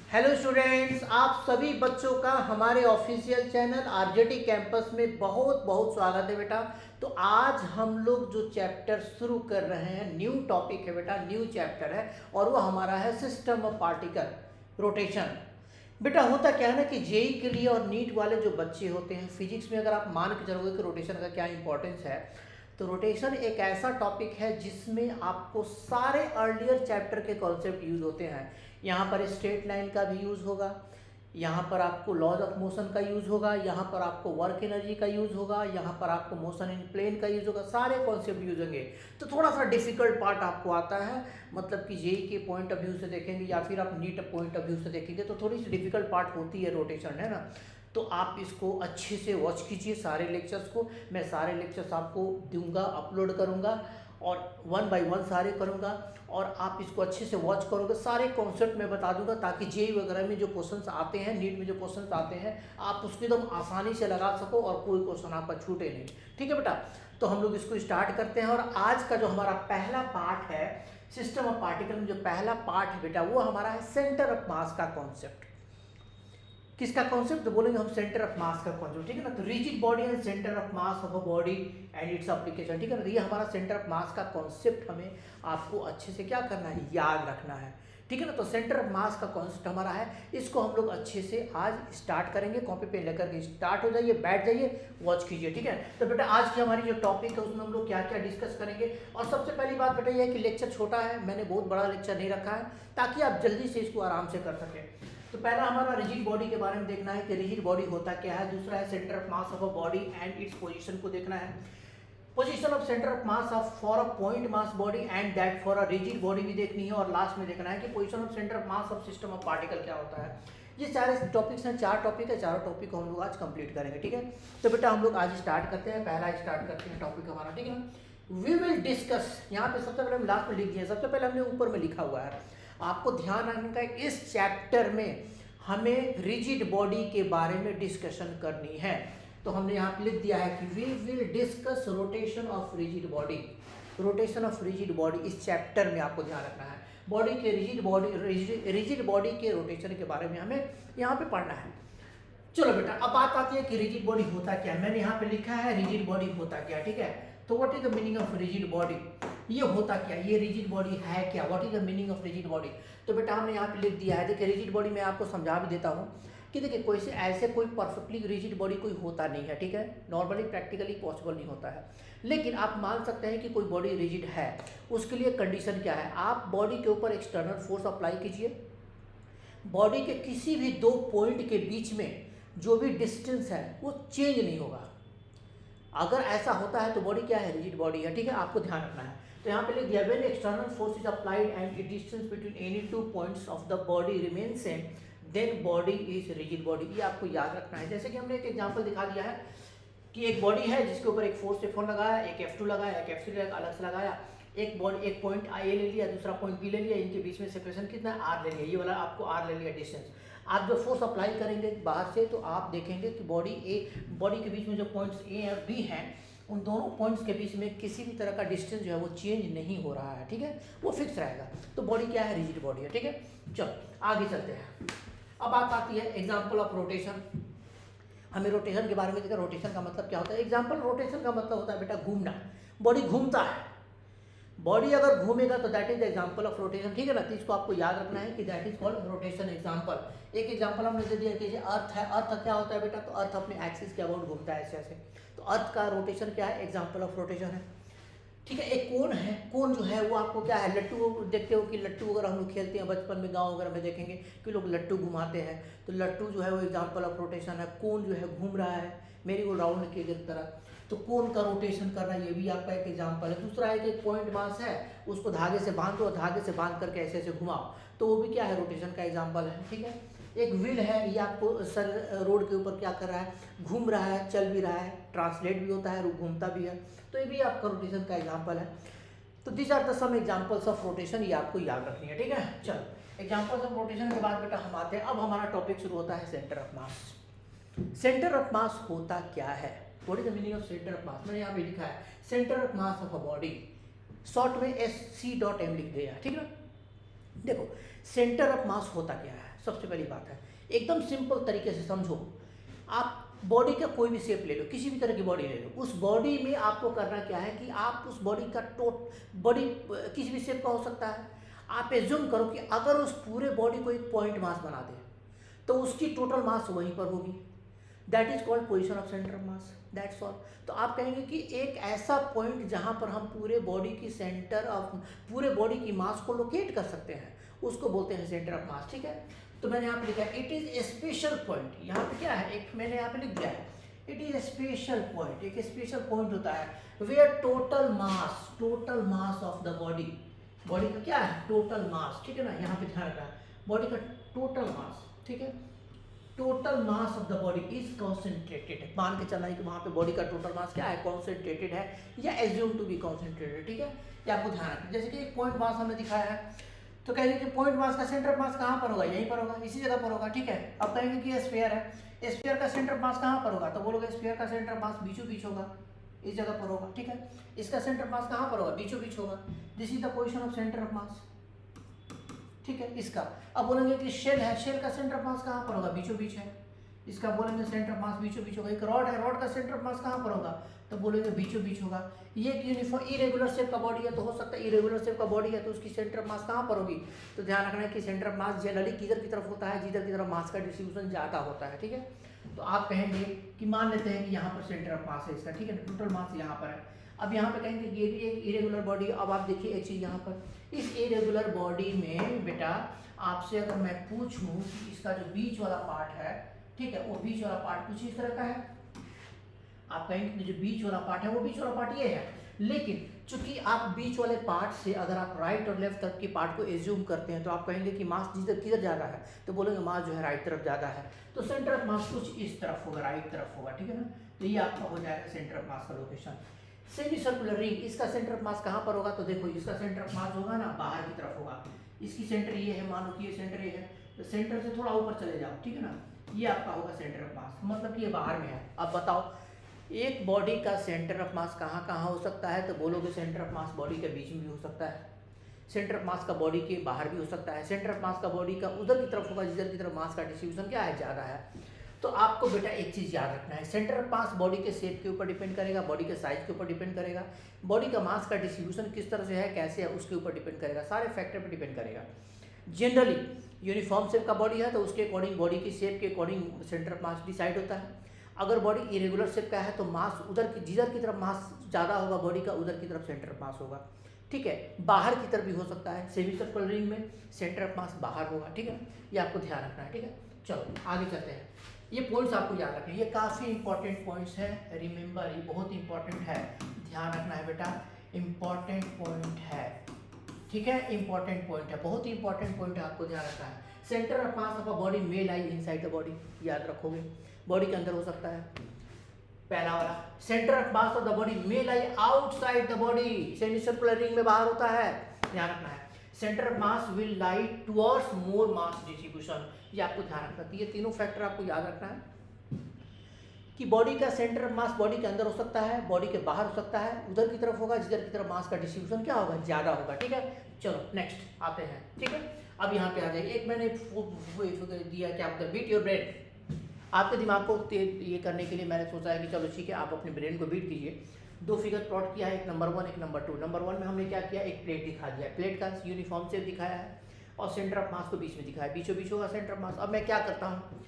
Hello students, आप सभी बच्चों का हमारे ऑफिशियल चैनल आरजेटी कैंपस में बहुत बहुत स्वागत है बेटा। तो आज हम लोग जो चैप्टर शुरू कर रहे हैं, न्यू टॉपिक है बेटा, न्यू चैप्टर है और वो हमारा है सिस्टम ऑफ पार्टिकल रोटेशन। बेटा होता क्या है ना कि जेई के लिए और नीट वाले जो बच्चे होते हैं, फिजिक्स में अगर आप मान के चलोगे कि रोटेशन का क्या इंपॉर्टेंस है, तो रोटेशन एक ऐसा टॉपिक है जिसमें आपको सारे अर्लियर चैप्टर के कॉन्सेप्ट यूज होते हैं। यहाँ पर स्ट्रेट लाइन का भी यूज़ होगा, यहाँ पर आपको लॉज ऑफ मोशन का यूज़ होगा, यहाँ पर आपको वर्क एनर्जी का यूज़ होगा, यहाँ पर आपको मोशन इन प्लेन का यूज़ होगा, सारे कॉन्सेप्ट यूज होंगे। तो थोड़ा सा डिफिकल्ट पार्ट आपको आता है, मतलब कि जेई के पॉइंट ऑफ व्यू से देखेंगे या फिर आप नीट पॉइंट ऑफ व्यू से देखेंगे तो थोड़ी सी डिफिकल्ट पार्ट होती है रोटेशन, है ना। तो आप इसको अच्छे से वॉच कीजिए सारे लेक्चर्स को। मैं सारे लेक्चर्स आपको दूंगा, अपलोड करूंगा और 1 बाय 1 सारे करूंगा और आप इसको अच्छे से वॉच करोगे। सारे कॉन्सेप्ट मैं बता दूंगा ताकि जेई वगैरह में जो क्वेश्चंस आते हैं, नीट में जो क्वेश्चंस आते हैं, आप उसको एकदम आसानी से लगा सको और कोई क्वेश्चन आपका छूटे नहीं। ठीक है बेटा, तो हम लोग इसको स्टार्ट करते हैं। और आज का जो हमारा पहला पार्ट है सिस्टम ऑफ पार्टिकल में, जो पहला पार्ट है बेटा वो हमारा है सेंटर ऑफ मास का कॉन्सेप्ट। किसका कॉन्सेप्ट? तो बोलेंगे हम सेंटर ऑफ मास का कॉन्सेप्ट, ठीक है ना। तो rigid body and centre of mass of a body and its application, ठीक है ना। तो ये हमारा सेंटर ऑफ मास का कॉन्सेप्ट हमें आपको अच्छे से क्या करना है, याद रखना है, ठीक है ना। तो सेंटर ऑफ मास का कॉन्सेप्ट हमारा है, इसको हम लोग अच्छे से आज स्टार्ट करेंगे। कॉपी पे लेकर के स्टार्ट हो जाइए, बैठ जाइए, वॉच कीजिए, ठीक है। तो बेटा आज की हमारी जो टॉपिक है उसमें हम लोग क्या क्या डिस्कस करेंगे। और सबसे पहली बात बेटा यह है कि लेक्चर छोटा है, मैंने बहुत बड़ा लेक्चर नहीं रखा है ताकि आप जल्दी से इसको आराम से कर सकें। तो पहला हमारा रिजिड बॉडी के बारे में देखना है कि रिजिड बॉडी होता क्या है। दूसरा है centre of mass of a body and its position को देखना है। Position of centre of mass of for a point mass body and that for a rigid body भी देखनी है। और लास्ट में देखना है कि position of centre of mass of system of particle क्या होता है। ये सारे टॉपिक्स हैं, 4 टॉपिक है, चारों टॉपिक को हम लोग आज कंप्लीट करेंगे, ठीक है। तो बेटा हम लोग आज स्टार्ट करते हैं, पहला स्टार्ट करते हैं टॉपिक हमारा, ठीक है ना। वी विल डिस्कस, यहाँ पे सबसे पहले हम लास्ट में लिख दिए, सबसे पहले हमने ऊपर में लिखा हुआ है। आपको ध्यान रखने का इस चैप्टर में हमें रिजिड बॉडी के बारे में डिस्कशन करनी है। तो हमने यहाँ पे लिख दिया है कि we will discuss rotation of rigid body. Rotation of rigid body इस चैप्टर में आपको ध्यान रखना है। बॉडी के रिजिड बॉडी के रोटेशन के बारे में हमें यहाँ पे पढ़ना है। चलो बेटा अब बात आती है कि रिजिड बॉडी होता क्या है। मैंने यहाँ पे लिखा है रिजिड बॉडी होता क्या, ठीक है। तो what is the meaning of rigid body, ये होता क्या, ये रिजिड बॉडी है क्या, what is the meaning of rigid body. तो बेटा हमने यहाँ पे लिख दिया है, देखिए रिजिड बॉडी मैं आपको समझा भी देता हूँ कि देखिए कोई से ऐसे कोई परफेक्टली रिजिड बॉडी कोई होता नहीं है, ठीक है। नॉर्मली प्रैक्टिकली पॉसिबल नहीं होता है, लेकिन आप मान सकते हैं कि कोई बॉडी रिजिड है। उसके लिए कंडीशन क्या है, आप बॉडी के ऊपर एक्सटर्नल फोर्स अप्लाई कीजिए, बॉडी के किसी भी 2 पॉइंट के बीच में जो भी डिस्टेंस है वो चेंज नहीं होगा। अगर ऐसा होता है तो बॉडी क्या है, रिजिड बॉडी है, ठीक है। आपको ध्यान रखना है। तो यहाँ पे लिख दिया when external force is applied and it distance between any 2 points of the body remain same then body is rigid body. ये आपको याद रखना है। जैसे कि हमने एक एग्जांपल दिखा दिया है कि एक बॉडी है जिसके ऊपर एक फोर्स F1 लगाया, एक F2 लगाया, एक F3 अलग से लगाया, एक बॉडी एक पॉइंट A ले लिया, दूसरा पॉइंट B ले लिया, इनके बीच में सेपरेशन कितना R ले लिया, ये वाला आपको R ले लिया डिस्टेंस। आप जब फोर्स अप्लाई करेंगे बाहर से तो आप देखेंगे कि बॉडी के बीच में जो पॉइंट्स A और B हैं उन दोनों पॉइंट्स के बीच में किसी भी तरह का डिस्टेंस जो है वो चेंज नहीं हो रहा है, ठीक है, वो फिक्स रहेगा। तो बॉडी क्या है, रिजिड बॉडी है, ठीक है। चलो आगे चलते हैं। अब बात आती है एग्जाम्पल ऑफ रोटेशन। हमें रोटेशन के बारे में देखा, रोटेशन का मतलब क्या होता है। एग्जाम्पल रोटेशन का मतलब होता है बेटा घूमना, बॉडी घूमता है। बॉडी अगर घूमेगा तो that is the example of rotation, ठीक है ना। तो इसको आपको याद रखना है कि that is called rotation example. एक एग्जाम्पल हमने दे दिया कि अर्थ है, अर्थ क्या होता है बेटा, तो अर्थ अपने एक्सिस के अबाउट घूमता है ऐसे ऐसे। तो अर्थ का रोटेशन क्या है, एग्जाम्पल ऑफ रोटेशन है, ठीक है। एक कोन है, कोन जो है वो आपको क्या है, लट्टू देखते हो कि लट्टू अगर हम लोग खेलते हैं बचपन में, गांव वगैरह में देखेंगे कि लोग लट्टू घुमाते हैं, तो लट्टू जो है वो एग्जाम्पल ऑफ रोटेशन है। कोन जो है घूम रहा है मेरी को राउंड के तरह, तो कोन का रोटेशन करना ये भी आपका एक एग्जाम्पल है। दूसरा है कि पॉइंट मास है, उसको धागे से बांध दो, धागे से बांध करके ऐसे ऐसे घुमाओ, तो वो भी क्या है, रोटेशन का एग्जाम्पल है, ठीक है। एक व्हील है, ये आपको सर रोड के ऊपर क्या कर रहा है, घूम रहा है, चल भी रहा है, ट्रांसलेट भी होता है, घूमता भी है, तो ये भी आपका रोटेशन का एग्जाम्पल है। तो these are the some examples of rotation, ये आपको याद रखनी है, ठीक है। चलो एग्जाम्पल्स ऑफ रोटेशन के बाद बेटा हम आते हैं, अब हमारा टॉपिक शुरू होता है centre of mass. Centre of मास होता क्या है, what is the meaning of centre of मास। मैंने यहाँ पे लिखा है centre of mass of a body, short में SC.M लिख दिया, ठीक है। देखो सेंटर ऑफ मास होता क्या है, सबसे पहली बात है, एकदम सिंपल तरीके से समझो। आप बॉडी का कोई भी शेप ले लो, किसी भी तरह की बॉडी ले लो, उस बॉडी में आपको करना क्या है कि आप उस बॉडी का बॉडी किसी भी शेप का हो सकता है। आप एज्यूम करो कि अगर उस पूरे बॉडी को एक पॉइंट मास बना दे तो उसकी टोटल मास वहीं पर होगी। That is called position of centre of mass, that's all. तो आप कहेंगे कि एक ऐसा पॉइंट जहां पर हम पूरे बॉडी की सेंटर ऑफ पूरे बॉडी की मास को लोकेट कर सकते हैं, उसको बोलते हैं सेंटर ऑफ मास, ठीक है। तो मैंने यहाँ पे लिखा है it is a special point. यहाँ पे क्या है, एक मैंने यहाँ पे लिख दिया है it is a special point. एक स्पेशल पॉइंट होता है where total mass of the body, body का क्या है टोटल मास, ठीक है ना। यहाँ पे ध्यान रखना बॉडी का टोटल मास, ठीक है, total mass of the body is concentrated. मान के चलना है कि वहाँ पे बॉडी का टोटल मास क्या है, कॉन्सेंट्रेटेड है या एज्यूम टू बी कॉन्सेंट्रेटेड, ठीक है। ये आपको ध्यान रखना। जैसे कि एक पॉइंट मास हमने दिखाया है, तो कहेंगे कि पॉइंट मास का सेंटर ऑफ मास कहाँ पर होगा, यहीं पर होगा, इसी जगह पर होगा, ठीक है। अब कहेंगे कि ये स्फीयर है, स्फीयर का सेंटर ऑफ मास कहाँ पर होगा, तो बोलोगे स्फीयर का सेंटर ऑफ मास बीचों बीच होगा, इस जगह पर होगा, ठीक है। इसका सेंटर ऑफ मास कहाँ पर होगा, बीचों बीच होगा। This is the position of centre of मास, ठीक है। इसका अब बोलेंगे कि शेल है, शेल का सेंटर ऑफ मास कहाँ पर होगा, बीचों बीच है, इसका बोलेंगे सेंटर ऑफ मास बीचों बीच होगा। एक रॉड है, रॉड का सेंटर ऑफ मास कहाँ पर होगा, तो बोलेंगे बीचों बीच होगा। ये एक यूनिफॉर्म इरेगुलर शेप का बॉडी है, तो हो सकता है इरेगुलर शेप का बॉडी है तो उसकी सेंटर ऑफ मास कहाँ पर होगी, तो ध्यान रखना है कि सेंटर ऑफ मास जनरली किधर की तरफ होता है, जिधर की तरफ मास का डिस्ट्रीब्यूशन ज़्यादा होता है, ठीक है। तो आप कहेंगे कि मान लेते हैं कि यहाँ पर सेंटर ऑफ मास है इसका, ठीक है, टोटल मास यहाँ पर है। अब यहाँ पे कहेंगे कि ये भी एक इरेगुलर बॉडी। अब आप देखिए एक चीज़ यहाँ पर, इस इरेगुलर बॉडी में बेटा आपसे अगर मैं पूछूं कि इसका जो बीच वाला पार्ट है, ठीक है, वो बीच वाला पार्ट कुछ इस तरह का है। आप कहेंगे कि जो बीच वाला पार्ट है वो बीच वाला पार्ट ये है, लेकिन चूंकि आप बीच वाले पार्ट से अगर आप राइट और लेफ्ट तरफ की पार्ट को एज्यूम करते हैं तो आप कहेंगे कि मास जिधर किधर ज़्यादा है, तो बोलेंगे मास जो है राइट तरफ ज़्यादा है, तो सेंटर ऑफ मास कुछ इस तरफ होगा, राइट तरफ होगा, ठीक है ना। तो ये आपका हो जाएगा सेंटर ऑफ मास का लोकेशन। सेमी सर्कुलर रिंग, इसका सेंटर ऑफ मास कहाँ पर होगा, तो देखो इसका सेंटर ऑफ मास होगा ना बाहर की तरफ होगा। इसकी सेंटर ये है, मानो कि ये सेंटर ये है, तो सेंटर से थोड़ा ऊपर चले जाओ, ठीक है ना, ये आपका होगा सेंटर ऑफ मास, मतलब कि ये बाहर में है। अब बताओ एक बॉडी का सेंटर ऑफ मास कहाँ कहाँ हो सकता है, तो बोलोगे सेंटर ऑफ मास बॉडी के बीच में भी हो सकता है, सेंटर ऑफ मास का बॉडी के बाहर भी हो सकता है, सेंटर ऑफ मास का बॉडी का उधर की तरफ होगा जिधर की तरफ मास का डिस्ट्रीब्यूशन क्या है, ज़्यादा है। तो आपको बेटा एक चीज़ याद रखना है, सेंटर ऑफ मास बॉडी के शेप के ऊपर डिपेंड करेगा, बॉडी के साइज के ऊपर डिपेंड करेगा, बॉडी का मास का डिस्ट्रीब्यूशन किस तरह से है, कैसे है, उसके ऊपर डिपेंड करेगा, सारे फैक्टर पर डिपेंड करेगा। जनरली यूनिफॉर्म शेप का बॉडी है तो उसके अकॉर्डिंग बॉडी की शेप के according centre of mass decide होता है। अगर बॉडी इरेगुलर शेप का है तो मास उधर की जिधर की तरफ मास ज़्यादा होगा बॉडी का, उधर की तरफ सेंटर ऑफ मास होगा, ठीक है। बाहर की तरफ भी हो सकता है, सेमी सर्कुलर रिंग में सेंटर ऑफ मास बाहर होगा, ठीक है। ये आपको ध्यान रखना है, ठीक है। चलो आगे चलते हैं। ये पॉइंट्स आपको याद रखें, ये काफ़ी इंपॉर्टेंट पॉइंट्स हैं, रिमेंबर ये बहुत इंपॉर्टेंट है, ध्यान रखना है बेटा, इंपॉर्टेंट पॉइंट है, ठीक है, इंपॉर्टेंट पॉइंट है, बहुत ही इंपॉर्टेंट पॉइंट है, आपको ध्यान रखना है। Centre of mass of a body may lie inside the body, याद रखोगे, बॉडी के अंदर हो सकता है। पहला वाला centre of mass of the body may lie outside the body, semi circular ring में बाहर होता है, ध्यान रखना है। Centre of mass will lie towards more mass distribution, ये आपको ध्यान रखना है। ये तीनों फैक्टर आपको याद रखना है कि बॉडी का सेंटर ऑफ मास बॉडी के अंदर हो सकता है, बॉडी के बाहर हो सकता है, उधर की तरफ होगा जिधर की तरफ मास का डिस्ट्रीब्यूशन क्या होगा, ज़्यादा होगा, ठीक है। चलो नेक्स्ट आते हैं, ठीक है। अब यहाँ पे आ जाइए, एक मैंने दिया क्या बोलते हैं बीट योर ब्रेन, आपके दिमाग को ये करने के लिए मैंने सोचा है कि चलो ठीक है आप अपने ब्रेन को बीट कीजिए। दो फिगर प्लॉट किया है, एक नंबर 1 एक नंबर 2। नंबर 1 में हमने क्या किया, एक प्लेट दिखा दिया, प्लेट का यूनिफॉर्म शेप दिखाया है और सेंटर ऑफ मास को बीच में दिखाया, बीचों बीच होगा सेंटर ऑफ मास। अब मैं क्या करता हूँ,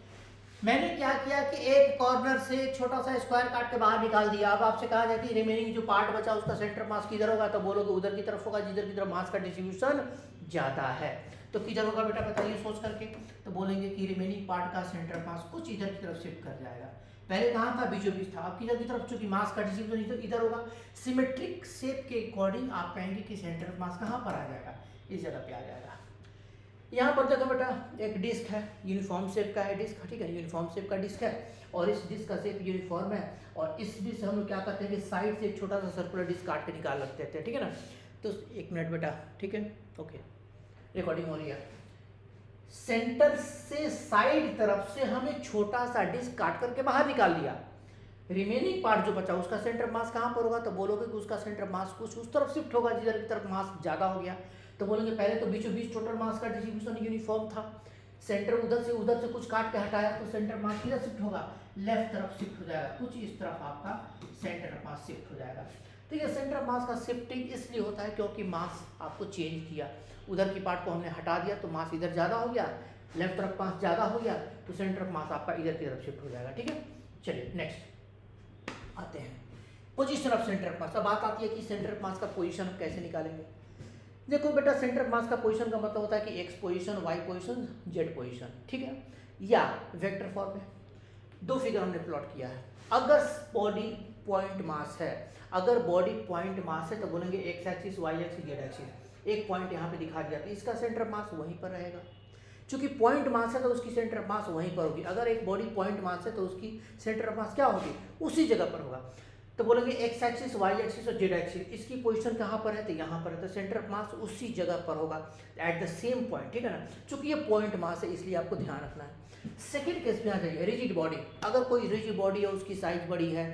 मैंने क्या किया कि एक कॉर्नर से छोटा सा स्क्वायर काट के बाहर निकाल दिया। अब आपसे कहा जाए कि रिमेनिंग जो पार्ट बचा उसका सेंटर मास किधर होगा, तो बोलोगे उधर की तरफ होगा जिधर की तरफ मास का डिस्ट्रीब्यूशन ज़्यादा है। तो किधर होगा बेटा बताइए सोच करके, तो बोलेंगे कि रिमेनिंग पार्ट का सेंटर मास कुछ इधर की तरफ शिफ्ट कर जाएगा। पहले कहाँ था, बीचों बीच था, अब किधर की तरफ, चूंकि मास का डिस्ट्रीब्यूशन इधर होगा, सिमेट्रिक शेप के अकॉर्डिंग आप कहेंगे कि सेंटर मास कहाँ पर आ जाएगा, इस जगह पे आ जाएगा। यहाँ पर देखो बेटा एक डिस्क है, यूनिफॉर्म शेप का है डिस्क, ठीक है, यूनिफॉर्म शेप का डिस्क है और इस डिस्क का शेप यूनिफॉर्म है और इस डिस्क से हम लोग क्या करते हैं कि साइड से एक छोटा सा सर्कुलर डिस्क काट के निकाल लगते थे, ठीक है ना। तो एक मिनट बेटा, ठीक है, ओके, रिकॉर्डिंग हो रही है। सेंटर से साइड तरफ से हमें छोटा सा डिस्क काट करके बाहर निकाल लिया, रिमेनिंग पार्ट जो बचा उसका सेंटर मास कहाँ पर होगा, तो बोलोगे कि उसका सेंटर मास कुछ उस तरफ शिफ्ट होगा जिधर की तरफ मास ज़्यादा हो गया। तो बोलेंगे पहले तो बीचों बीच टोटल मास का डिस्ट्रीब्यूशन यूनिफॉर्म था, सेंटर उधर से कुछ काट के हटाया तो सेंटर मास किधर शिफ्ट होगा, लेफ्ट तरफ शिफ्ट हो जाएगा, कुछ इस तरफ आपका सेंटर ऑफ मास शिफ्ट हो जाएगा। तो ये सेंटर ऑफ मास का शिफ्टिंग इसलिए होता है क्योंकि मास आपको चेंज किया, उधर की पार्ट को हमने हटा दिया तो मास इधर ज़्यादा हो गया, लेफ्ट तरफ मास ज़्यादा हो गया तो सेंटर ऑफ मास आपका इधर की तरफ शिफ्ट हो जाएगा। ठीक है, चलिए नेक्स्ट आते हैं पोजीशन ऑफ सेंटर ऑफ मास। अब बात आती है कि सेंटर ऑफ मास का पोजीशन हम कैसे निकालेंगे। देखो बेटा, सेंटर ऑफ मास का पोजीशन का मतलब होता है कि X position, Y position, Z position. ठीक है, या वेक्टर फॉर्म में दो फिगर हमने प्लॉट किया है। अगर बॉडी पॉइंट मास है, अगर बॉडी पॉइंट मास है तो बोलेंगे X axis, Y axis, Z axis. एक पॉइंट यहाँ पे दिखा दिया तो इसका सेंटर ऑफ मास वहीं पर रहेगा। चूंकि पॉइंट मास है तो उसकी सेंटर ऑफ मास वहीं पर होगी। अगर एक बॉडी पॉइंट मास है तो उसकी सेंटर ऑफ मास क्या होगी, उसी जगह पर होगा। तो बोलेंगे एक्स एक्सिस, वाई एक्सिस और जेड एक्सिस, इसकी पोजीशन कहाँ पर है तो यहाँ पर है, तो सेंटर ऑफ मास उसी जगह पर होगा एट द सेम पॉइंट। ठीक है ना, चूंकि ये पॉइंट मास है इसलिए आपको ध्यान रखना है। सेकेंड केस में आ जाइए, रिजिड बॉडी। अगर कोई रिजिड बॉडी है, उसकी साइज बड़ी है,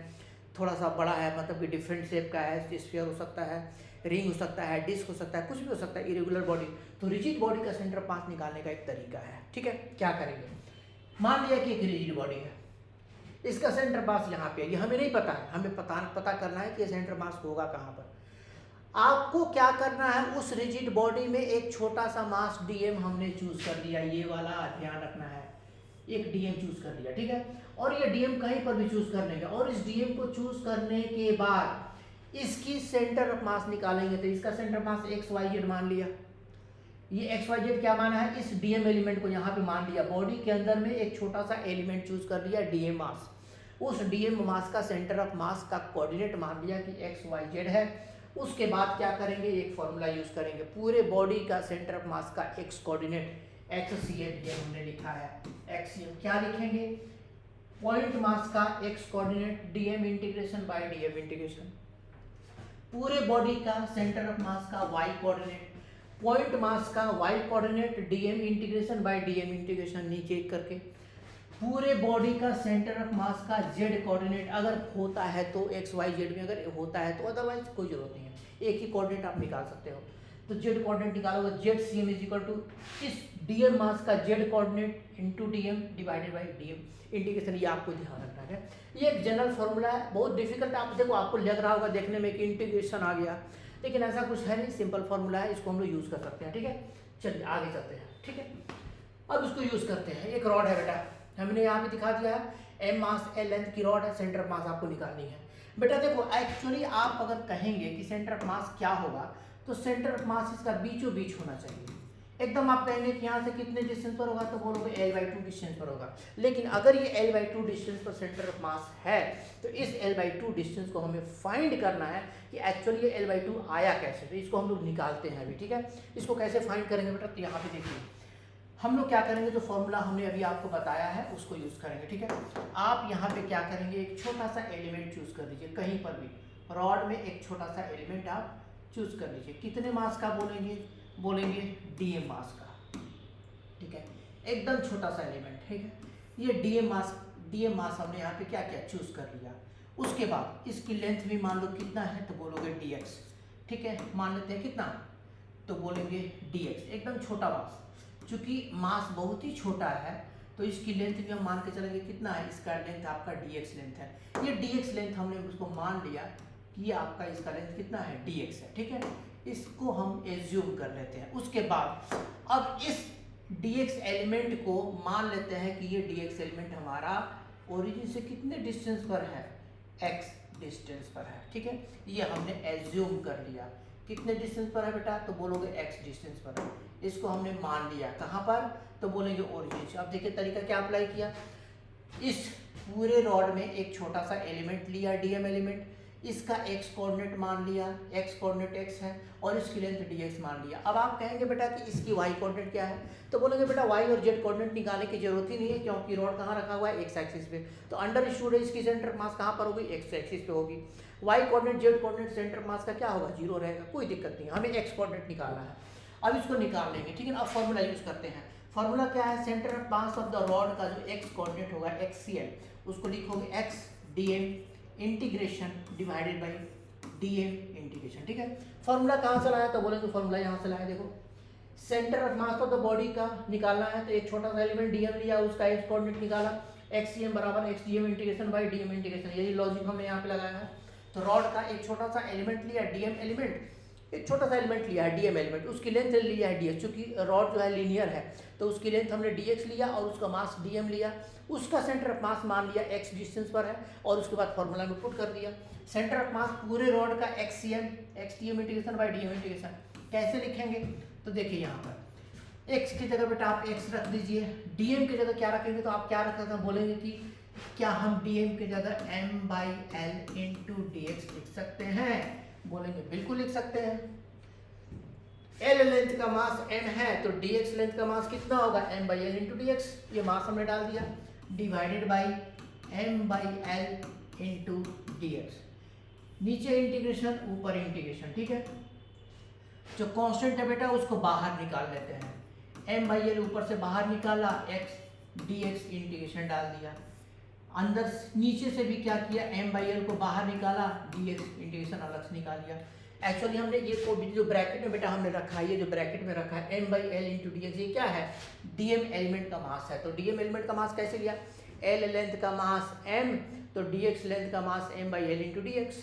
थोड़ा सा बड़ा है, मतलब कि डिफरेंट शेप का है, स्फीयर हो सकता है, रिंग हो सकता है, डिस्क हो सकता है, कुछ भी हो सकता है, इरेगुलर बॉडी, तो रिजिड बॉडी का सेंटर ऑफ मास निकालने का एक तरीका है। ठीक है, क्या करेंगे, मान लिया कि एक रिजिड बॉडी है, इसका सेंटर मास यहाँ पे है, ये हमें नहीं पता है, हमें पता करना है कि ये सेंटर मास होगा कहाँ पर। आपको क्या करना है, उस रिजिड बॉडी में एक छोटा सा मास डीएम हमने चूज कर लिया, ये वाला ध्यान रखना है, एक डीएम चूज कर लिया। ठीक है, और ये डीएम कहीं पर भी चूज कर लेंगे, और इस डीएम को चूज करने के बाद इसकी सेंटर ऑफ मास निकालेंगे। तो इसका centre mass X Y Z मान लिया, ये एक्स वाई जेड क्या माना है, इस डीएम एलिमेंट को यहाँ पे मान लिया, बॉडी के अंदर में एक छोटा सा एलिमेंट चूज कर लिया डीएम मास। उस डीएम मास का सेंटर ऑफ मास का कोऑर्डिनेट मान लिया कि एक्स वाई जेड है। उसके बाद क्या करेंगे, एक फॉर्मूला यूज करेंगे, पूरे बॉडी का सेंटर ऑफ मास का एक्स कोऑर्डिनेट एक्ससीएम ये हमने लिखा है, एक्ससीएम क्या लिखेंगे, पॉइंट मास का X coordinate DM integration by DM integration, पूरे बॉडी का सेंटर ऑफ मास का वाई कोऑर्डिनेट, पॉइंट मास का Y coordinate DM integration by DM integration, नीचे करके पूरे बॉडी का सेंटर ऑफ मास का जेड कोऑर्डिनेट, अगर होता है तो एक्स वाई जेड में, अगर होता है तो, अदरवाइज कोई जरूरत नहीं है, एक ही कोऑर्डिनेट आप निकाल सकते हो। तो जेड कोऑर्डिनेट निकालोगे, Z C M is equal to इस डीएम मास का Z coordinate into DM divided by DM integration. ये आपको ध्यान रखना है, ये एक जनरल फॉर्मूला है, बहुत डिफिकल्ट आप देखो, आपको लग रहा होगा देखने में कि इंटीग्रेशन आ गया, लेकिन ऐसा कुछ है नहीं, सिंपल फॉर्मूला है, इसको हम लोग यूज कर सकते हैं। ठीक है, चलिए आगे चलते हैं। ठीक है, अब इसको यूज करते हैं। एक रॉड है बेटा, हमने यहाँ पे दिखा दिया है, एम मास एल लेंथ की रॉड है, सेंटर ऑफ मास आपको निकालनी है। बेटा देखो, एक्चुअली आप अगर कहेंगे कि सेंटर ऑफ मास क्या होगा, तो सेंटर ऑफ मास इसका बीचों बीच होना चाहिए एकदम। आप कहेंगे कि यहाँ से कितने डिस्टेंस पर होगा, तो बोलोगे L/2 डिस्टेंस पर होगा। लेकिन अगर ये L/2 डिस्टेंस पर सेंटर ऑफ मास है, तो इस L/2 डिस्टेंस को हमें फाइंड करना है कि एक्चुअली ये L/2 आया कैसे। तो इसको हम लोग निकालते हैं अभी। ठीक है, इसको कैसे फाइंड करेंगे बेटा, तो यहाँ पे देखिए हम लोग क्या करेंगे, जो फॉर्मूला हमने अभी आपको बताया है उसको यूज करेंगे। ठीक है, आप यहाँ पे क्या करेंगे, एक छोटा सा एलिमेंट चूज कर लीजिए, कहीं पर भी रॉड में एक छोटा सा एलिमेंट आप चूज कर लीजिए। कितने मास का बोलेंगे डीएम मास का। ठीक है, एकदम छोटा सा एलिमेंट। ठीक है, ये डीएम मास हमने यहाँ पे क्या किया, चूज कर लिया। उसके बाद इसकी लेंथ भी मान लो कितना है, तो बोलोगे dx। ठीक है, मान लेते हैं कितना, तो बोलेंगे dx, एकदम छोटा मास। चूंकि मास बहुत ही छोटा है तो इसकी लेंथ भी हम मान के चलेंगे कितना है, इसका लेंथ आपका dx लेंथ है। ये dx लेंथ हमने उसको मान लिया कि ये आपका इसका लेंथ कितना है, dx है। ठीक है, इसको हम एज्यूम कर लेते हैं। उसके बाद अब इस dx एलिमेंट को मान लेते हैं कि ये dx एलिमेंट हमारा ओरिजिन से कितने डिस्टेंस पर है, x डिस्टेंस पर है। ठीक है, ये हमने एज्यूम कर लिया। कितने डिस्टेंस पर है बेटा, तो बोलोगे x डिस्टेंस पर है। इसको हमने मान लिया कहाँ पर, तो बोलेंगे ओरिजिन से। अब देखिए तरीका क्या अप्लाई किया, इस पूरे रॉड में एक छोटा सा एलिमेंट लिया, डीएम एलिमेंट, इसका x कोऑर्डिनेट मान लिया, x कोऑर्डिनेट x है, और इसकी लेंथ dx मान लिया। अब आप कहेंगे बेटा कि इसकी y कोऑर्डिनेट क्या है, तो बोलेंगे बेटा y और z कोऑर्डिनेट निकालने की जरूरत ही नहीं है, क्योंकि रॉड कहाँ रखा हुआ है, x एक्सिस पे। तो अंडर स्टूड इसकी सेंटर मास कहाँ पर होगी, x एक्सिस पे होगी। y coordinate z coordinate centre mass का क्या होगा, 0 रहेगा, कोई दिक्कत नहीं, हमें x कोऑर्डिनेट निकालना है। अब इसको निकाल लेंगे। ठीक है, अब फॉर्मूला यूज करते हैं। फॉर्मूला क्या है, centre of mass of the rod का जो x कोऑर्डिनेट होगा xcm, उसको लिखोगे x dm integration divided by dm integration. ठीक है, फॉर्मूला कहाँ से लाया, तो बोलेंगे फॉर्मूला यहाँ से लाया। देखो centre of mass of the body का निकालना है, तो एक छोटा सा एलिमेंट डीएम लिया, उसका एक्स कोऑर्डिनेट निकाला, एक्ससीएम बराबर x dm integration by DM integration, यही लॉजिक हमने यहाँ पे लगाया है। तो रॉड का एक छोटा सा एलिमेंट लिया डीएम एलिमेंट, एक छोटा सा एलिमेंट लिया है डीएम एलिमेंट, उसकी लेंथ लिया है डीएक्स, चूंकि रॉड जो है लीनियर है तो उसकी लेंथ हमने डीएक्स लिया और उसका मास डीएम लिया, उसका सेंटर ऑफ मास मान लिया एक्स डिस्टेंस पर है और उसके बाद फॉर्मूला में पुट कर दिया। सेंटर ऑफ मास पूरे रॉड का x cm x dm integration by DM integration, कैसे लिखेंगे तो देखिए यहाँ पर x की जगह बेटा आप x रख दीजिए, dm की जगह क्या रखेंगे तो आप क्या रख सकते हैं, बोलेंगे कि क्या हम dm की जगह m/l इंटू dx लिख सकते हैं, बोलेंगे बिल्कुल लिख सकते हैं। l लेंथ का मास m है तो dx लेंथ का मास कितना होगा m/l इंटू dx, ये मास हमने डाल दिया, divided by m/l into dx, नीचे इंटीग्रेशन ऊपर इंटीग्रेशन, ठीक है। जो कांस्टेंट है बेटा उसको बाहर निकाल लेते हैं, m/l ऊपर से बाहर निकाला, x dx इंटीग्रेशन डाल दिया, अंदर नीचे से भी क्या किया m/l को बाहर निकाला, dx इंटीग्रेशन अलग से निकाल दिया। एक्चुअली हमने ये को जो ब्रैकेट में बेटा हमने रखा है, ये जो ब्रैकेट में रखा है m/l इंटू dx, ये क्या है dm एलिमेंट का मास है, तो dm एलिमेंट का मास कैसे लिया, l लेंथ का मास m तो dx लेंथ का मास m/l इंटू dx,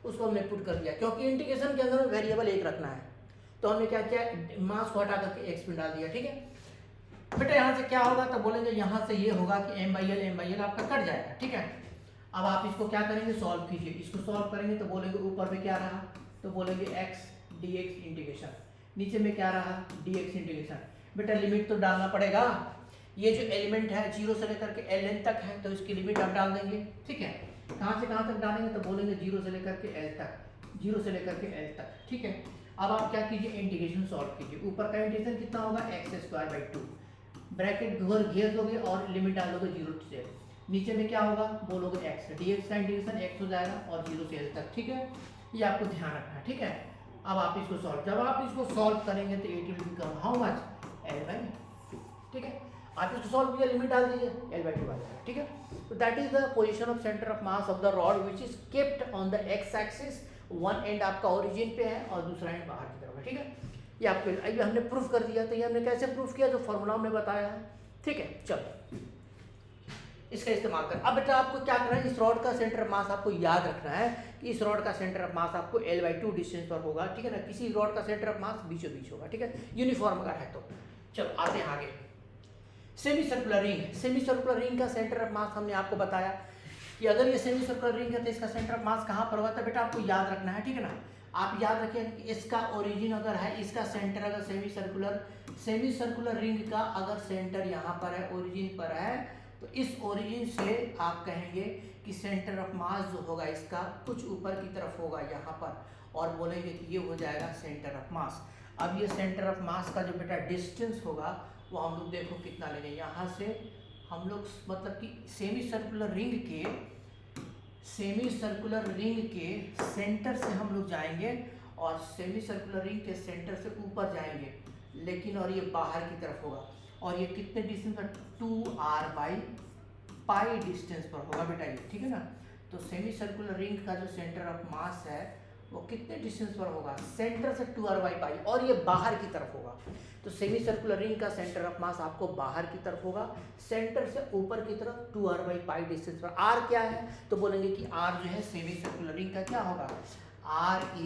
उसको हमने पुट कर दिया, क्योंकि इंटीग्रेशन के अंदर वेरिएबल एक रखना है तो हमने क्या किया मास को हटा करके x में डाल दिया, ठीक है बेटा। यहाँ से क्या होगा तो बोलेंगे यहाँ से ये होगा कि m/l आपका कट जाएगा, ठीक है। अब आप इसको क्या करेंगे सॉल्व कीजिए, इसको सॉल्व करेंगे तो बोलेंगे ऊपर में क्या रहा तो बोलेंगे x dx इंटीग्रेशन, नीचे में क्या रहा dx इंटीग्रेशन, बेटा लिमिट तो डालना पड़ेगा, ये जो एलिमेंट है 0 से लेकर के ln तक है तो इसकी लिमिट आप डाल देंगे, ठीक है। कहाँ से कहाँ तक डालेंगे तो बोलेंगे 0 से लेकर के l तक, 0 से लेकर के l तक, ठीक है। अब आप क्या कीजिए इंटीग्रेशन सॉल्व कीजिए, ऊपर का इंटीग्रेशन कितना होगा x²/2, ब्रैकेट घर घेर दोगे और लिमिट डाल दोगे 0 से, नीचे में क्या होगा बोलोगे x, dx का इंटीग्रेशन x हो जाएगा और 0 से l तक, ठीक है। ये आपको ध्यान रखना है, ठीक है। अब आप इसको सॉल्व, जब आप इसको सॉल्व करेंगे तो it will become how much l/2, ठीक है। आप इसको सॉल्व किया लिमिट डाल दीजिए l/2 आ जाएगा, ठीक है। तो that is the position of centre of mass of the rod which is kept on the x axis, one and आपका ओरिजिन पे है और दूसरा एंड बाहर की तरफ है, ठीक है। ये आपको अभी हमने प्रूफ कर दिया, तो ये हमने कैसे प्रूफ किया जो फॉर्मूला में बताया है, ठीक है। चलो इसका इस्तेमाल कर, अब बेटा आपको क्या करना है, इस रॉड का सेंटर ऑफ मास आपको याद रखना है कि इस रॉड का सेंटर ऑफ मास आपको l/2 डिस्टेंस पर होगा, ठीक है ना, किसी रॉड का सेंटर ऑफ मास बीचों बीच होगा, ठीक है, यूनिफॉर्म अगर है तो। चलो आते हैं आगे, semi circular ring, semi circular ring का सेंटर ऑफ मास हमने आपको बताया कि अगर ये सेमी सर्कुलर रिंग है तो इसका सेंटर ऑफ मास कहाँ पर होगा, तो बेटा आपको याद रखना है, ठीक है ना। आप याद रखिए कि इसका ओरिजिन अगर है, इसका सेंटर अगर सेमी सर्कुलर रिंग का अगर सेंटर यहाँ पर है, ओरिजिन पर है, तो इस ओरिजिन से आप कहेंगे कि सेंटर ऑफ मास जो होगा इसका कुछ ऊपर की तरफ होगा यहाँ पर, और बोलेंगे कि ये हो जाएगा सेंटर ऑफ मास। अब ये सेंटर ऑफ मास का जो बेटा डिस्टेंस होगा वो हम लोग देखो कितना लेंगे, यहाँ से हम लोग मतलब कि सेमी सर्कुलर रिंग के सेंटर से हम लोग जाएंगे और सेमी सर्कुलर रिंग के सेंटर से ऊपर जाएंगे, लेकिन और ये बाहर की तरफ होगा, और ये कितने डिस्टेंस पर 2r/π डिस्टेंस पर होगा बेटा ये, ठीक है ना। तो सेमी सर्कुलर रिंग का जो सेंटर ऑफ मास है वो कितने डिस्टेंस पर होगा, सेंटर से 2r/π, और ये बाहर की तरफ होगा। तो सेमी सर्कुलर रिंग का सेंटर ऑफ मास आपको बाहर की तरफ होगा, सेंटर से ऊपर की तरफ 2r/π डिस्टेंस पर। r क्या है तो बोलेंगे कि r जो है सेमी सर्कुलर रिंग का क्या होगा, r =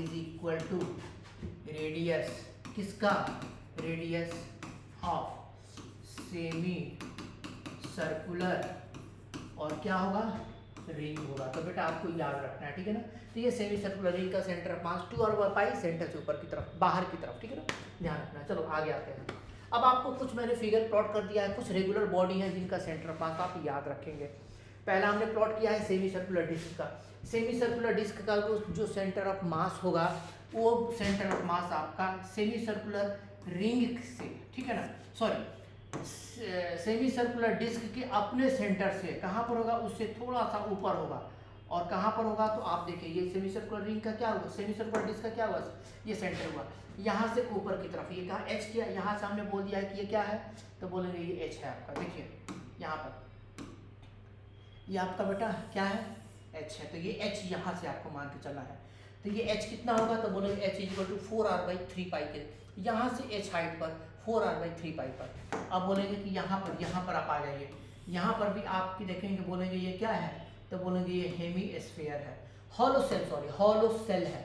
रेडियस, किसका, रेडियस ऑफ सेमी सर्कुलर, और क्या होगा रिंग होगा। तो बेटा आपको याद रखना है, ठीक है ना। तो ये सेमी सर्कुलर रिंग का centre of mass 2r/π, centre से ऊपर की तरफ, बाहर की तरफ, ठीक है ना, ध्यान रखना। चलो आगे आते हैं। अब आपको कुछ मैंने फिगर प्लॉट कर दिया है, कुछ रेगुलर बॉडी है जिनका सेंटर ऑफ मास आप याद रखेंगे। पहला हमने प्लॉट किया है सेमी सर्कुलर डिस्क का, सेमी सर्कुलर डिस्क का जो सेंटर ऑफ मास होगा वो सेंटर ऑफ मास आपका सेमी सर्कुलर रिंग से, ठीक है ना, सॉरी सेमी सर्कुलर डिस्क के अपने सेंटर से कहाँ पर होगा, उससे थोड़ा सा ऊपर होगा, और कहाँ पर होगा तो आप देखिए ये सेमी सर्कुलर रिंग का क्या हुआ, सेमी सर्कुलर डिस्क का क्या हुआ, ये सेंटर हुआ, यहाँ से ऊपर की तरफ ये कहाँ एच किया, यहाँ से हमने बोल दिया है कि ये क्या है, तो बोलेंगे ये एच है आपका, देखिए यहाँ पर ये आपका बेटा क्या है एच है, तो ये एच यहाँ से आपको मान के चलना है। तो ये h कितना होगा, तो बोलेंगे h इक्वल टू 4r/3 पाई के, यहाँ से h हाइट पर 4r/3 पाई पर। अब बोलेंगे कि यहाँ पर आप आ जाइए, यहाँ पर भी आपकी देखेंगे, बोलेंगे ये क्या है, तो बोलेंगे ये हेमीस्फीयर है, हॉलो सेल है,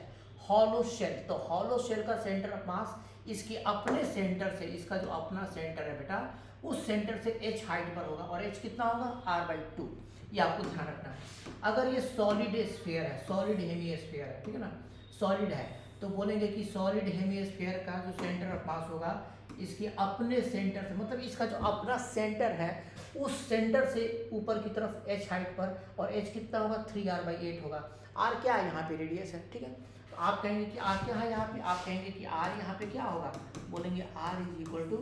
हॉलो शेल। तो हॉलो शेल का सेंटर ऑफ मास इसके अपने सेंटर से, इसका जो अपना सेंटर है बेटा, उस सेंटर से h हाइट पर होगा, और h कितना होगा, r/2। ये आपको ध्यान रखना है। अगर ये सॉलिड स्फीयर है, सॉलिड हेमीस्फीयर है, ठीक है ना, सॉलिड है, तो बोलेंगे कि सॉलिड हेमीस्फीयर का जो सेंटर ऑफ मास होगा इसके अपने सेंटर से, मतलब इसका जो अपना सेंटर है उस सेंटर से ऊपर की तरफ h हाइट पर, और h कितना होगा, 3r/8 होगा। r क्या है, यहाँ पे रेडियस है, ठीक है। तो आप कहेंगे कि r क्या है यहाँ पे, आप कहेंगे कि r यहाँ पे क्या होगा, बोलेंगे r is equal to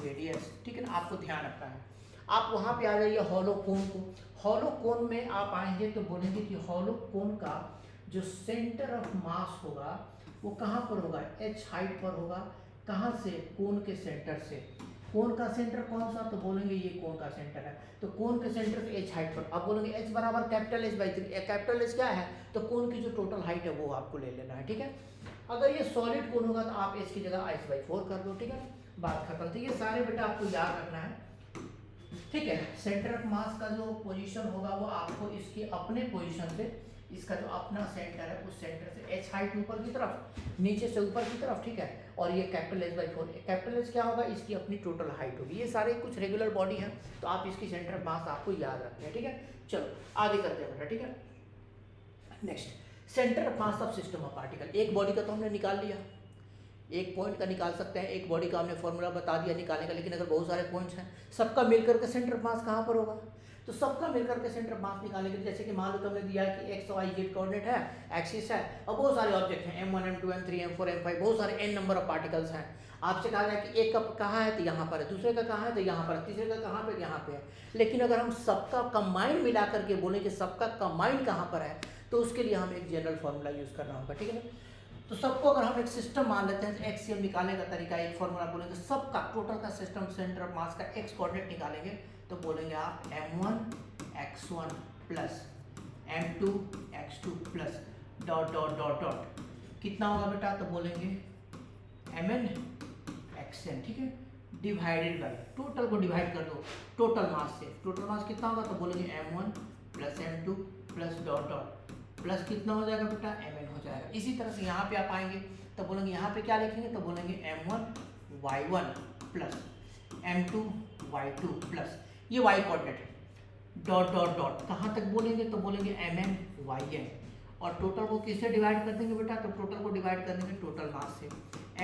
radius, ठीक है ना, आपको ध्यान रखना है। आप वहाँ पे आ जाइए हॉलो कोन को, हॉलो कोन में आप आएंगे तो बोलेंगे कि हॉलो कोन का जो सेंटर ऑफ मास होगा वो कहाँ पर होगा, h हाइट पर होगा। कहाँ से, कोन के सेंटर से। कोन का सेंटर कौन सा, तो बोलेंगे ये कोन का सेंटर है, तो कोन के सेंटर से h हाइट पर। अब बोलेंगे h बराबर कैपिटल H/3, कैपिटल H क्या है, तो कोन की जो टोटल हाइट है वो आपको ले लेना है, ठीक है। अगर ये सॉलिड कोन होगा तो आप h की जगह h/4 कर दो, ठीक है, बात खत्म। तो ये सारे बेटा आपको याद रखना है, ठीक है। सेंटर ऑफ मास का जो पोजीशन होगा वो आपको इसके अपने पोजीशन से, इसका जो अपना सेंटर है उस सेंटर से h हाइट ऊपर की तरफ, नीचे से ऊपर की तरफ, ठीक है। और ये कैपिटल H/4, कैपिटल H क्या होगा, इसकी अपनी टोटल हाइट होगी। ये सारे कुछ रेगुलर बॉडी हैं, तो आप इसकी सेंटर ऑफ मास आपको याद रखना है, ठीक है। चलो आगे करते हैं बेटा, ठीक है। Next, centre of mass of system of particle. एक बॉडी का तो हमने निकाल लिया, एक पॉइंट का निकाल सकते हैं, एक बॉडी का हमने फॉर्मूला बता दिया निकालने का, लेकिन अगर बहुत सारे पॉइंट्स हैं, सबका मिलकर के सेंटर ऑफ मास कहाँ पर होगा, तो सबका मिलकर के सेंटर ऑफ मास निकालने के लिए, जैसे कि मान लो तुमने दिया है कि एक्स वाई जेड कोऑर्डिनेट है, एक्सिस है, और बहुत सारे ऑब्जेक्ट हैं, m1 m2 m3 m4 m5, बहुत सारे n नंबर ऑफ पार्टिकल्स हैं। आपसे कहा जाए कि एक का कहाँ है, तो यहाँ पर है, दूसरे का कहाँ है, तो यहाँ पर है, तीसरे का कहाँ पे, यहाँ पे है। लेकिन अगर हम सबका कंबाइंड मिला करके बोलें कि सबका कंबाइंड कहाँ पर है, तो उसके लिए हमें एक जनरल फॉर्मूला यूज़ करना होगा, ठीक है ना। तो सबको अगर हम एक सिस्टम मान लेते हैं, तो एक्सियम निकालने का तरीका, एक फॉर्मूला बोलेंगे, सबका टोटल का सिस्टम सेंटर ऑफ मास का एक्स कोऑर्डिनेट निकालेंगे, तो बोलेंगे आप m1 x1 plus m2 x2 plus dot dot dot dot कितना होगा बेटा, तो बोलेंगे mn xn, ठीक है, डिवाइडेड बाई, टोटल को डिवाइड कर दो टोटल मास से। टोटल मास कितना होगा, तो बोलेंगे m1 plus m2 plus dot dot plus कितना हो जाएगा बेटा, mn हो जाएगा। इसी तरह से यहाँ पे आप आएंगे तो बोलेंगे यहाँ पे क्या लिखेंगे, तो बोलेंगे m1 y1 plus m2 y2 plus, ये y कोऑर्डिनेट है, डॉट डॉट डॉट कहाँ तक बोलेंगे, तो बोलेंगे mn yn, और टोटल को किससे डिवाइड कर देंगे बेटा, तो टोटल को डिवाइड कर देंगे टोटल मास से,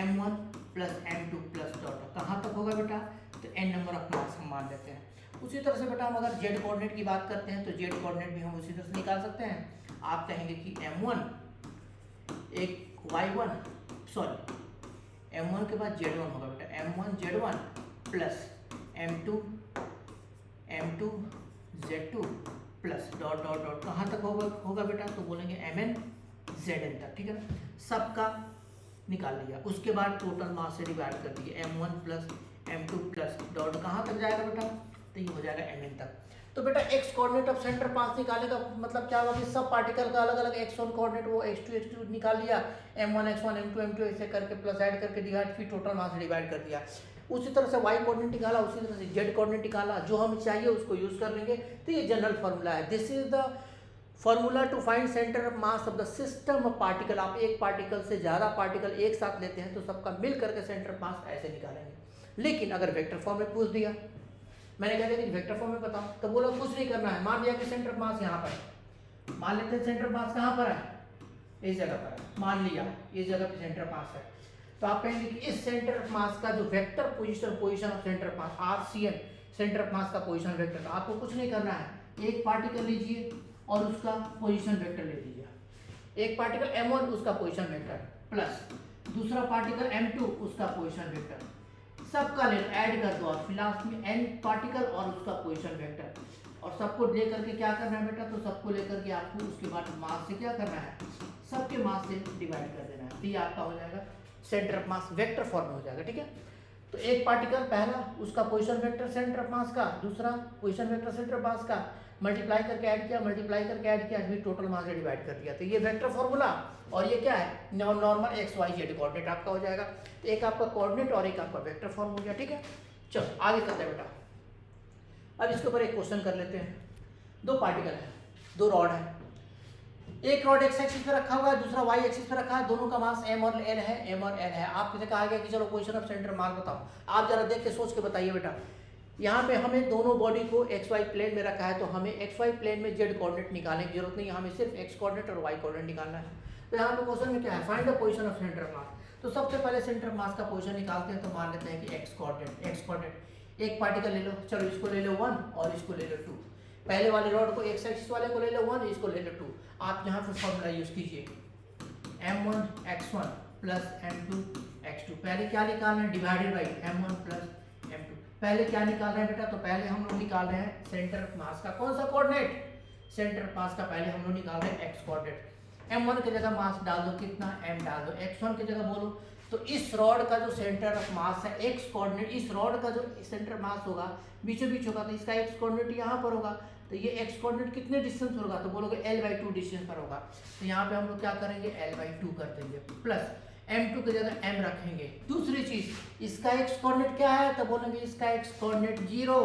m1 plus m2 plus dot कहाँ तक होगा बेटा, तो n नंबर ऑफ मास हम मान लेते हैं। उसी तरह से बेटा हम अगर z कोऑर्डिनेट की बात करते हैं, तो z कोऑर्डिनेट भी हम उसी तरह से निकाल सकते हैं। आप कहेंगे कि m1 एक y1, सॉरी m1 के बाद z1 होगा बेटा, m1 z1 plus m2 z2 plus dot dot dot कहाँ तक होगा बेटा, तो बोलेंगे mn zn तक, ठीक है। सबका निकाल लिया, उसके बाद टोटल मास से डिवाइड कर दिए, m1 plus m2 plus dot कहाँ तक जाएगा बेटा, तो ये हो जाएगा mn तक। तो बेटा x coordinate of centre mass निकालने का मतलब क्या होगा कि सब पार्टिकल का अलग अलग x1 कोऑर्डिनेट वो x2 निकाल लिया, m1 x1 m2 m2 ऐसे करके प्लस ऐड करके डिवाइड, फिर टोटल मास डिवाइड कर दिया। उसी तरह से y कोऑर्डिनेट निकाला, उसी तरह से z कोऑर्डिनेट निकाला, जो हमें चाहिए उसको यूज कर लेंगे। तो ये जनरल फार्मूला है, this is the formula to find centre of mass of the system of particle. आप एक पार्टिकल से ज़्यादा पार्टिकल एक साथ लेते हैं तो सबका मिल करके सेंटर ऑफ मास ऐसे निकालेंगे। लेकिन अगर वेक्टर फॉर्म में पूछ दिया, मैंने कहा कि वेक्टर फॉर्म में बताओ, तो बोला कुछ नहीं करना है, मान लिया कि सेंटर ऑफ मास यहाँ पर है, मान लेते हैं सेंटर ऑफ मास कहाँ पर है, इस जगह पर है, मान लिया इस जगह पे सेंटर ऑफ मास है। तो आप कहेंगे कि इस सेंटर ऑफ मास का जो vector position of centre of mass RCM, centre of mass का पोजीशन वेक्टर, आपको कुछ नहीं करना है, एक पार्टिकल लीजिए और उसका पोजीशन वेक्टर ले लीजिए। एक पार्टिकल m1 उसका पोजीशन वेक्टर प्लस दूसरा पार्टिकल m2 उसका पोजीशन वेक्टर, सबका ले ऐड कर दो और फिलहाल में n पार्टिकल और उसका पोजीशन वेक्टर, और सबको ले करके क्या करना है बेटा, तो सबको लेकर के आपको उसके बाद मास से क्या करना है, सबके मास से डिवाइड कर देना है। तो ये आपका हो जाएगा centre of mass vector form में हो जाएगा, ठीक है। तो एक पार्टिकल पहला उसका position vector centre of mass का, दूसरा position vector centre of mass का, मल्टीप्लाई करके ऐड किया, मल्टीप्लाई करके ऐड किया, फिर टोटल मास से डिवाइड कर दिया। तो ये वेक्टर फॉर्मूला और ये क्या है normal X Y Z coordinate आपका हो जाएगा। तो एक आपका कोऑर्डिनेट और एक आपका वेक्टर फॉर्म हो गया। ठीक है, चलो आगे करते हैं बेटा। अब इसके ऊपर एक क्वेश्चन कर लेते हैं। दो पार्टिकल है, दो रॉड है, एक रॉड एक्स एक्सिस पे रखा हुआ है, दूसरा वाई एक्सिस पे रखा है, दोनों का मास m और l है, m और l है। आपसे कहा गया कि चलो पोजीशन ऑफ सेंटर मास बताओ। आप जरा देख के सोच के बताइए बेटा। यहाँ पे हमें दोनों बॉडी को एक्स वाई प्लेन में रखा है, तो हमें एक्स वाई प्लेन में जेड कोऑर्डिनेट निकालने की जरूरत नहीं है, हमें सिर्फ एक्स कोऑर्डिनेट और वाई कोऑर्डिनेट निकालना है। तो यहाँ पे क्वेश्चन में क्या है, find the position of centre of मास। तो सबसे पहले सेंटर ऑफ मास का पोजीशन निकालते हैं। तो मान लेते हैं कि एक्स कोऑर्डिनेट एक पार्टिकल ले लो, चलो इसको ले लो 1 और इसको ले लो 2। पहले वाले रॉड को एक्स एक्सिस वाले को ले लो 1, इसको ले लो 2। आप यहाँ पे फॉर्मूला यूज कीजिए m1 x1 plus m2 x2। पहले क्या निकालना है, divided by m1 plus m2। पहले क्या निकाल रहे हैं बेटा, तो पहले हम लोग निकाल रहे हैं सेंटर ऑफ मास का कौन सा कोऑर्डिनेट, सेंटर ऑफ मास का पहले हम लोग निकाल रहे हैं x कोऑर्डिनेट। m1 की जगह मास डाल दो, कितना m डाल दो, x1 की जगह बोलो। तो इस रॉड का जो सेंटर ऑफ मास है x कोऑर्डिनेट, इस रॉड का जो सेंटर मास होगा बीचों बीच होगा, तो इसका x कोऑर्डिनेट यहाँ पर होगा। तो ये x कोऑर्डिनेट कितने डिस्टेंस पर होगा, तो बोलोगे l/2 डिस्टेंस पर होगा। तो यहाँ पे हम लोग क्या करेंगे, l/2 कर देंगे, प्लस m2 की जगह m रखेंगे। दूसरी चीज इसका x कोऑर्डिनेट क्या है, तो बोलेंगे इसका x कोऑर्डिनेट 0,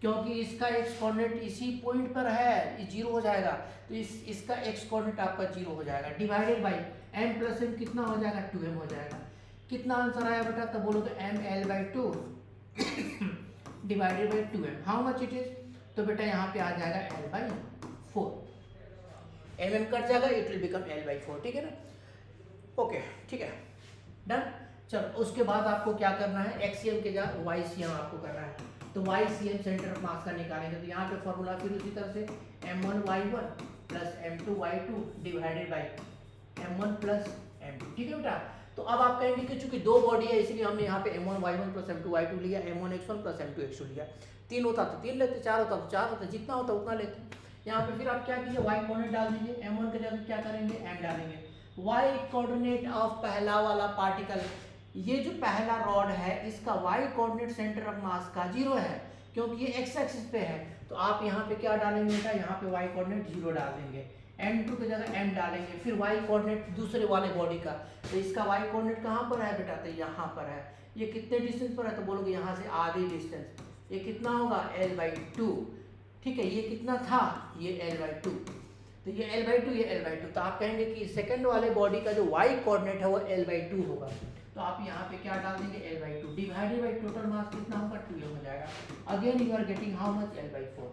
क्योंकि इसका x कोऑर्डिनेट इसी पॉइंट पर है, ये 0 हो जाएगा। तो इसका x कोऑर्डिनेट आपका 0 हो जाएगा, divided by m plus m कितना हो जाएगा, 2m हो जाएगा। कितना आंसर आया बेटा, तो बोलोगे m l/2 divided by 2m, how much it is. तो बेटा यहाँ पे आ जाएगा l/4, mm कट जाएगा, इट विल बिकम l/4। ठीक है ना, ओके ठीक है डन। चलो उसके बाद आपको क्या करना है, एक्सीएम के जगह वाईसीएम आपको करना है। तो वाईसीएम सेंटर ऑफ मास का निकालेंगे। तो यहाँ पे फॉर्मूला फिर उसी तरह से m1y1 plus m2y2 divided by m1 plus m2। ठीक है बेटा। तो अब आप कहेंगे कि चूंकि दो बॉडी है इसलिए हमने यहाँ पे m1y1 प्लस m2y2 लिया, m1x1 प्लस m2x2 लिया। 3 होता तो 3 लेते, 4 होता तो 4 होता, जितना होता उतना लेते। यहाँ पे फिर आप क्या कीजिए, y कोऑर्डिनेट डाल दीजिए, m1 के जगह क्या करेंगे, m डालेंगे। y कोऑर्डिनेट ऑफ पहला वाला पार्टिकल, ये जो पहला रॉड है इसका y coordinate centre of mass का 0 है, क्योंकि ये x एक्सिस पे है। तो आप यहाँ पे क्या डालेंगे बेटा, यहाँ पे y कोऑर्डिनेट 0 डाल देंगे, m2 की जगह m डालेंगे, फिर y कोऑर्डिनेट दूसरे वाले बॉडी का। तो इसका y कोऑर्डिनेट कहाँ पर है बेटा, तो यहाँ पर है। ये कितने डिस्टेंस पर है, तो बोलोगे यहाँ से आधी डिस्टेंस। ये कितना होगा, l/2। ठीक है, ये कितना था, ये l/2। तो ये l/2, ये l/2। तो आप कहेंगे कि सेकंड वाले बॉडी का जो y कोऑर्डिनेट है वो l/2 होगा। तो आप यहाँ पे क्या डाल देंगे, l/2 divided by total mass कितना होगा, 2m हो जाएगा। Again you are getting how much, l/4।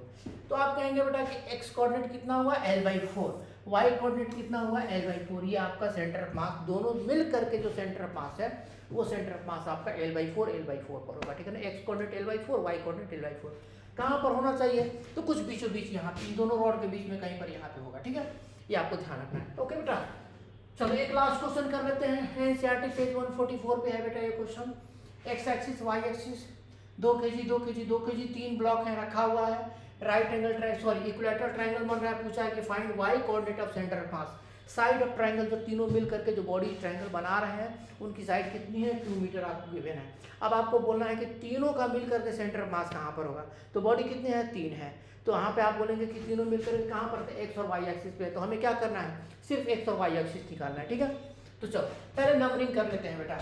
तो आप कहेंगे बेटा कि x कोऑर्डिनेट कितना हुआ, l/4, y कोऑर्डिनेट कितना हुआ, l/4। ये आपका सेंटर ऑफ मास, दोनों मिल करके जो सेंटर ऑफ मास है वो सेंटर ऑफ मास आपका l/4 पर होगा। ठीक है ना, x coordinate l/4, y coordinate l/4। कहाँ पर होना चाहिए, तो कुछ बीचों बीच यहाँ पे, इन दोनों रॉड के बीच में कहीं पर यहाँ पे होगा। ठीक है, ये आपको ध्यान रखना है। ओके बेटा, चलो एक लास्ट क्वेश्चन कर लेते हैं। एनसीईआरटी पेज 144 पे है बेटा ये question. X axis, Y axis, 2 kg 2 kg 2 kg 3 block है, रखा हुआ है। राइट एंगल इक्विलैटरल ट्रायंगल बन रहा है। पूछा है कि find Y coordinate of centre of mass. Side of triangle, जो तीनों मिल करके जो बॉडी ट्रायंगल बना रहे हैं उनकी साइड कितनी है, 2 मीटर आपको गिवन है। अब आपको बोलना है कि तीनों का मिल करके सेंटर ऑफ मास कहाँ पर होगा। तो बॉडी कितनी है, 3 है। तो यहाँ पे आप बोलेंगे कि तीनों मिलकर कहाँ पर थे, एक्स और वाई एक्सिस पे। तो हमें क्या करना है, सिर्फ एक्स और वाई एक्सिस निकालना है। ठीक है, तो चलो पहले नंबरिंग कर लेते हैं बेटा।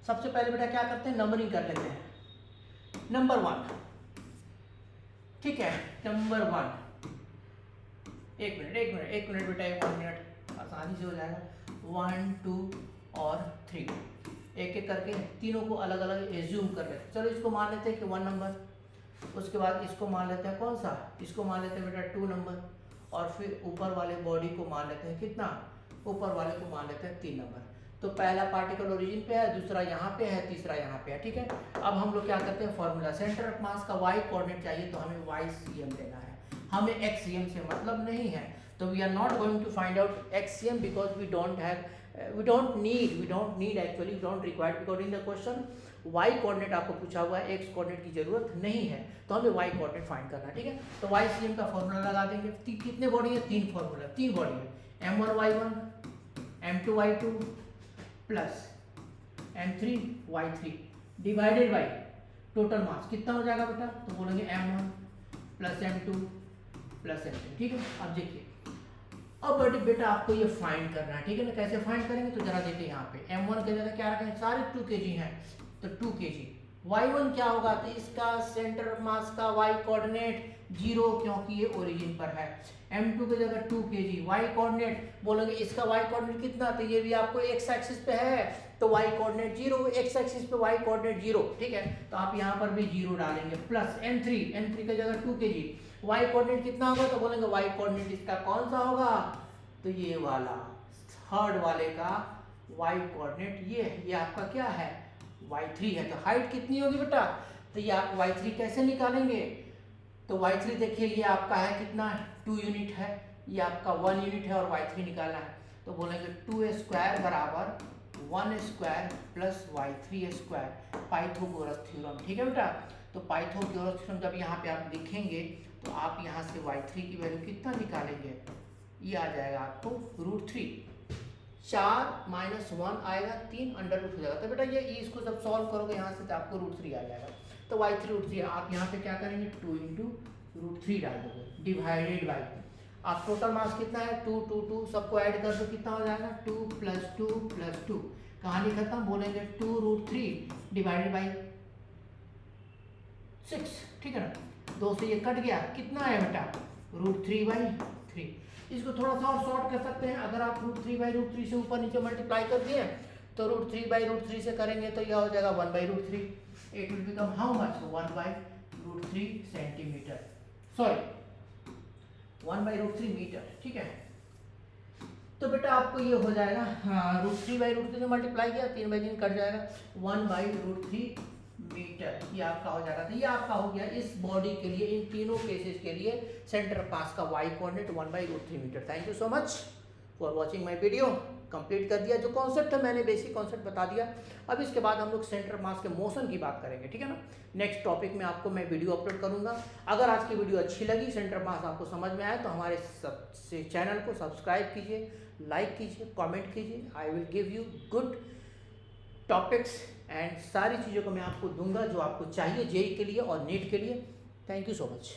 सबसे पहले बेटा क्या करते हैं, नंबरिंग कर लेते हैं। नंबर 1, ठीक है, नंबर 1, एक मिनट बेटा, 1 मिनट आसानी से हो जाएगा। 1 2 और 3 एक एक करके तीनों को अलग अलग एज्यूम कर लेते हैं। चलो इसको मान लेते हैं कि 1 नंबर, उसके बाद इसको मान लेते हैं कौन सा, इसको मान लेते हैं बेटा 2 नंबर, और फिर ऊपर वाले बॉडी को मान लेते हैं कितना, ऊपर वाले को मान लेते हैं 3 नंबर। तो पहला पार्टिकल ओरिजिन पे है, दूसरा यहाँ पे है, तीसरा यहाँ पे है। ठीक है, अब हम लोग क्या करते हैं, फॉर्मूला सेंटर ऑफ मास का वाई कोऑर्डिनेट चाहिए, तो हमें YCM लेना है, हमें XCM से मतलब नहीं है। तो we are not going to find out XCM because we don't need actually, we don't required, because in the question y coordinate आपको पूछा हुआ है, x कोऑर्डिनेट की जरूरत नहीं है, तो हमें y कोऑर्डिनेट फाइंड करना है। ठीक है, तो YCM का फॉर्मूला लगा देंगे। कितने बॉडी है, 3 फॉर्मूला, 3 बॉडी है, m1y1 m2y2 plus m3y3। Divided by total mass कितना हो जाएगा बेटा, तो बोलेंगे m1 plus m2 plus m3। ठीक है, अब देखिए, अब बेटा आपको ये फाइंड करना है, ठीक है ना। कैसे फाइंड करेंगे, तो जरा देखिए यहाँ पे m1 की जगह क्या रखें, सारे 2 kg हैं, तो 2 kg। y1 क्या होगा, तो इसका सेंटर ऑफ मास का y कोऑर्डिनेट 0, क्योंकि ये ओरिजिन पर है। m2 की जगह 2 kg, y कोऑर्डिनेट बोलेंगे इसका y कोऑर्डिनेट कितना, तो ये भी आपको x एक्सिस पे है, तो y कोऑर्डिनेट 0, x एक्सिस पे y कोऑर्डिनेट 0। ठीक है, तो आप यहाँ पर भी 0 डालेंगे, प्लस m3 की जगह 2 kg, y कोऑर्डिनेट कितना होगा, तो बोलेंगे y कोऑर्डिनेट इसका कौन सा होगा, तो ये वाला थर्ड वाले का y कोऑर्डिनेट ये आपका क्या है, y3 है। तो हाइट कितनी होगी बेटा, तो ये आप y3 कैसे निकालेंगे, तो y3 देखिए ये आपका है कितना, 2 यूनिट है, ये आपका 1 यूनिट है, और y3 निकालना है, तो बोलेंगे 2a² बराबर 1² प्लस y3² पाइथागोरस थ्योरम। ठीक है बेटा, तो पाइथागोरस थ्योरम जब यहाँ पे आप लिखेंगे, तो आप यहाँ से y3 की वैल्यू कितना निकालेंगे, ये आ जाएगा आपको √3, 4 - 1 आएगा, 3 अंडर रूट हो जाएगा। तो बेटा ये इसको जब सॉल्व करोगे यहाँ से, तो आपको √3 आ जाएगा। तो y3 √3 आप यहाँ पे क्या करेंगे, 2 × √3 डाल दोगे, डिवाइडेड बाई आप टोटल मास कितना है 2 2 2, सबको ऐड कर दो, कितना हो जाएगा 2 + 2 + 2, कहानी खत्म। बोलेंगे 2 √3 डिवाइडेड बाई 6। ठीक है ना, 2 से ये कट गया, कितना है बेटा √3/3। इसको थोड़ा सा और शॉर्ट कर सकते हैं, अगर आप √3/√3 से ऊपर नीचे मल्टीप्लाई कर दिए, तो √3/√3 से करेंगे तो यह हो जाएगा 1/√3। It will become how much, 1/√3 centimetre, sorry 1/√3 metre. ठीक है, तो बेटा आपको ये हो जाएगा, हाँ √3/√3 से मल्टीप्लाई किया, 3/3 कट जाएगा, 1/√3 मीटर, ये आपका हो जाएगा। तो ये आपका हो गया इस बॉडी के लिए, इन तीनों केसेस के लिए सेंटर पास का y coordinate 1/√3 metre. Thank you so much for watching my video. Complete कर दिया, जो कॉन्सेप्ट है मैंने बेसिक कॉन्सेप्ट बता दिया। अब इसके बाद हम लोग सेंटर मास के मोशन की बात करेंगे, ठीक है ना। नेक्स्ट टॉपिक में आपको मैं वीडियो अपलोड करूंगा। अगर आज की वीडियो अच्छी लगी, सेंटर मास आपको समझ में आए, तो हमारे चैनल को सब्सक्राइब कीजिए, लाइक कीजिए, कॉमेंट कीजिए। I will give you good topics and सारी चीज़ों को मैं आपको दूंगा जो आपको चाहिए जेईई के लिए और नीट के लिए। Thank you so much.